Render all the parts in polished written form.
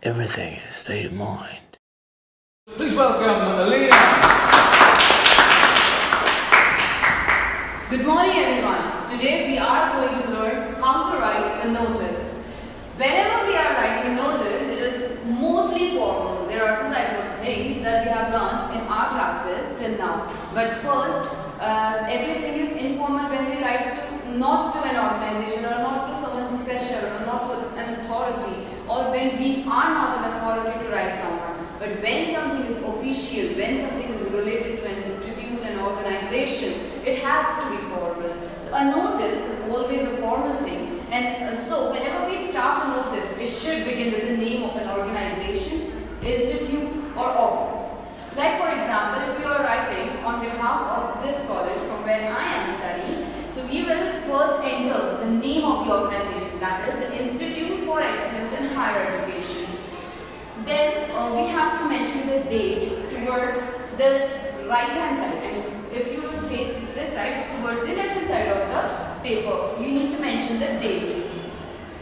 Everything is a state of mind. Please welcome Alina. Good morning everyone. Today we are going to learn how to write a notice. Whenever we are writing a notice, it is mostly formal. There are two types of things that we have learned in our classes till now. But first, everything is informal when we write not to an organization or not to someone special or not to an authority, or when we are not an authority to write someone. But when something is official, when something is related to an institute, an organization, it has to be formal. So a notice is always a formal thing, and so whenever we start a notice, it should begin with the name of an organization, institute or office. Like for example, if you are writing on behalf of this college from where I am studying, so we will first enter the name of the organization, that is the Institute for Excellence in Higher Education. Then we have to mention the date towards the right hand side, and if you will face this side towards the left hand side of the paper, you need to mention the date.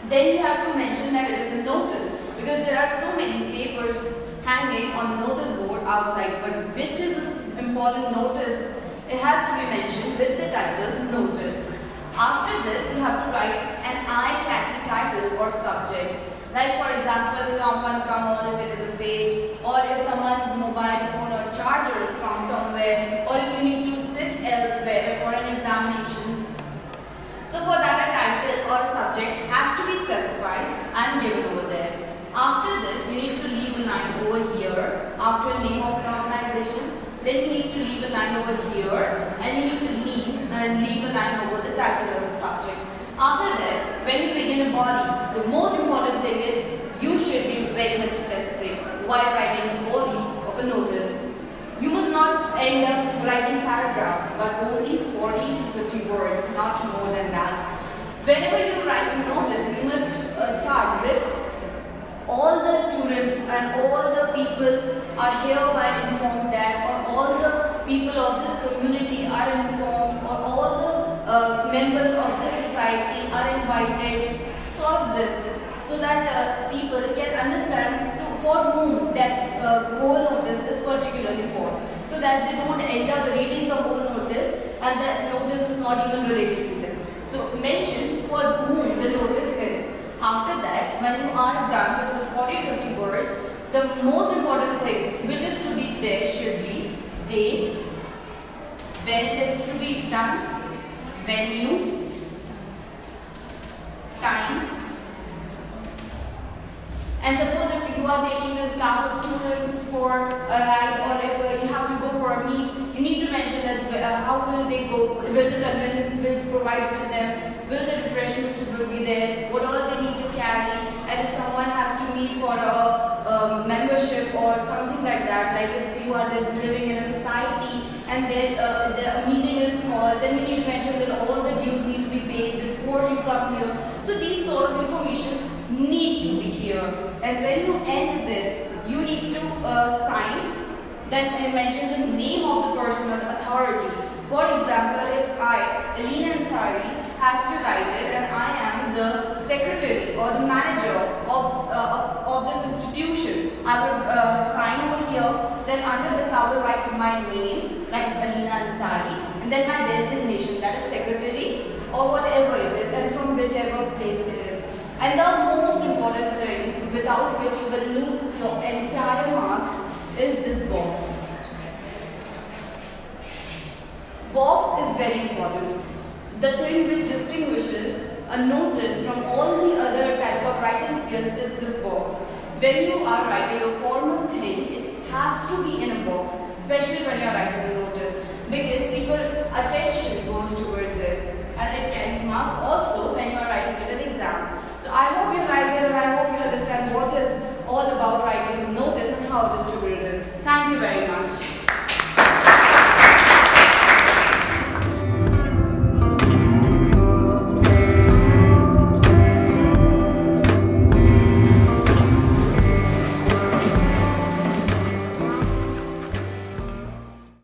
Then you have to mention that it is a notice, because there are so many papers hanging on the notice board outside, but which is this important notice? It has to be mentioned with the title notice. After this, you have to write an eye-catchy title or subject. Like for example, come one, come on if it is a fate, or if someone's mobile phone or charger is found somewhere, or if you need to sit elsewhere for an examination. So for that, a title or a subject has to be specified and given over there. After this, you need to leave a line over here after the name of an organization. Then you need to leave a line over here, and you need to leave a line over the title of the subject. After that, when you begin a body, the most important thing is you should be very much specific while writing the body of a notice. You must not end up writing paragraphs, but only 40 to 50 words, not more than that. Whenever you write a notice, you must start with all the students and all the people are hereby informed that, or all the people of this community are informed, or all the members of this society are invited, sort of this, so that people can understand for whom that whole notice is particularly for, so that they don't end up reading the whole notice and the notice is not even related to them. So mention for whom the notice is. After that, when you are done with the 40-50 words, the most important thing which is to be there should be date, when it is to be done, venue, time. And suppose if you are taking a class of students for a ride, or if you have to go for a meet, you need to mention that how will they go, will the convenience will be provided to them, will the refreshments will be there, what all they need to carry, and if someone has to meet for a membership or something like that, like if you are living in a society and then the meeting is called, then you need to mention that all the dues need to be paid before you come here. So these sort of informations need to be here. And when you end this, you need to sign, then mention the name of the personal authority. For example, if I, Alina, has to write it and I am the secretary or the manager of this institution, I will sign over here. Then under this I will write my name, that is Alina Ansari, and then my designation, that is secretary or whatever it is, and from whichever place it is. And the most important thing, without which you will lose your entire marks, is this box. Box is very important. The thing which distinguishes a notice from all the other types of writing skills is this box. When you are writing a formal thing, it has to be in a box, especially when you are writing a notice, because people's attention goes towards it and it carries marks